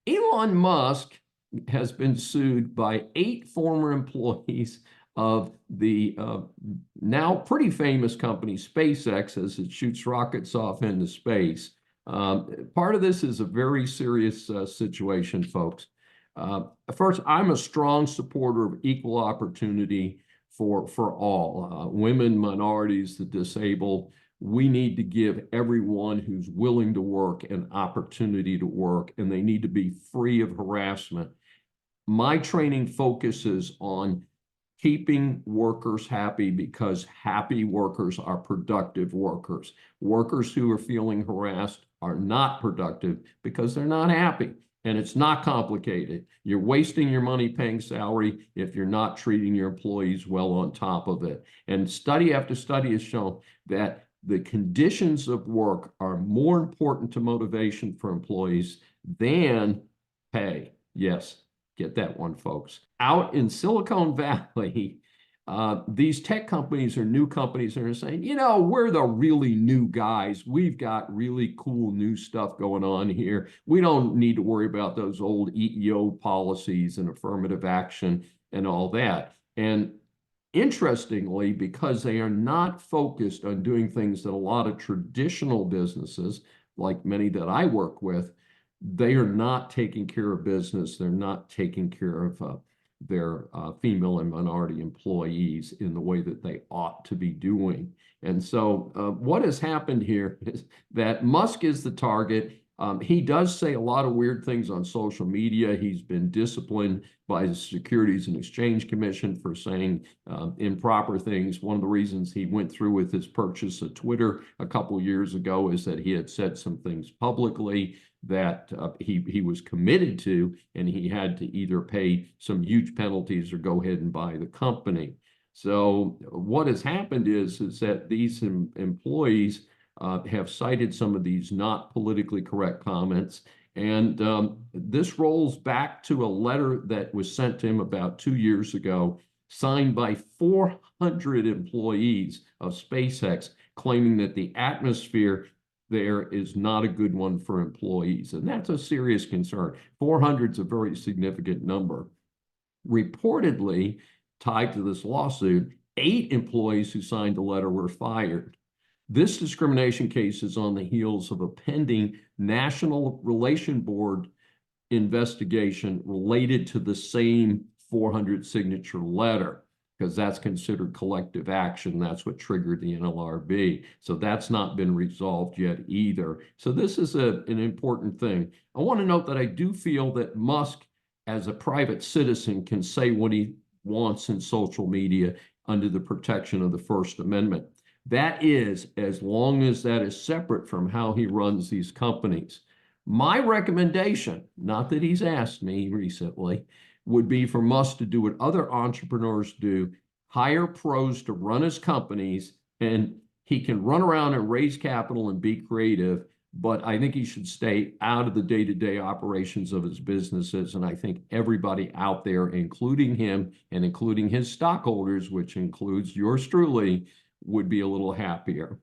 Elon Musk has been sued by 8 former employees of the now pretty famous company SpaceX as it shoots rockets off into space. Part of this is a very serious situation, folks. First, I'm a strong supporter of equal opportunity for all, women, minorities, the disabled. We need to give everyone who's willing to work an opportunity to work, and they need to be free of harassment. My training focuses on keeping workers happy because happy workers are productive workers. Workers who are feeling harassed are not productive because they're not happy. And it's not complicated. You're wasting your money paying salary if you're not treating your employees well on top of it. And study after study has shown that the conditions of work are more important to motivation for employees than pay. Yes, get that one, folks. Out in Silicon Valley, these tech companies or new companies are saying, you know, we're the really new guys. We've got really cool new stuff going on here. We don't need to worry about those old EEO policies and affirmative action and all that. And interestingly, because they are not focused on doing things that a lot of traditional businesses, like many that I work with, they are not taking care of business. They're not taking care of their female and minority employees in the way that they ought to be doing. And so what has happened here is that Musk is the target. He does say a lot of weird things on social media. He's been disciplined by the Securities and Exchange Commission for saying improper things. One of the reasons he went through with his purchase of Twitter a couple of years ago is that he had said some things publicly that he was committed to, and he had to either pay some huge penalties or go ahead and buy the company. So what has happened is that these employees have cited some of these not politically correct comments. And this rolls back to a letter that was sent to him about 2 years ago, signed by 400 employees of SpaceX, claiming that the atmosphere there is not a good one for employees. And that's a serious concern. 400 is a very significant number. Reportedly, tied to this lawsuit, 8 employees who signed the letter were fired. This discrimination case is on the heels of a pending National Relation Board investigation related to the same 400 signature letter, because that's considered collective action. That's what triggered the NLRB. So that's not been resolved yet either. So this is an important thing. I want to note that I do feel that Musk, as a private citizen, can say what he wants in social media under the protection of the First Amendment. That is, as long as that is separate from how he runs these companies. My recommendation, not that he's asked me recently, would be for Musk to do what other entrepreneurs do, hire pros to run his companies, and he can run around and raise capital and be creative, but I think he should stay out of the day-to-day operations of his businesses. And I think everybody out there, including him and including his stockholders, which includes yours truly, would be a little happier.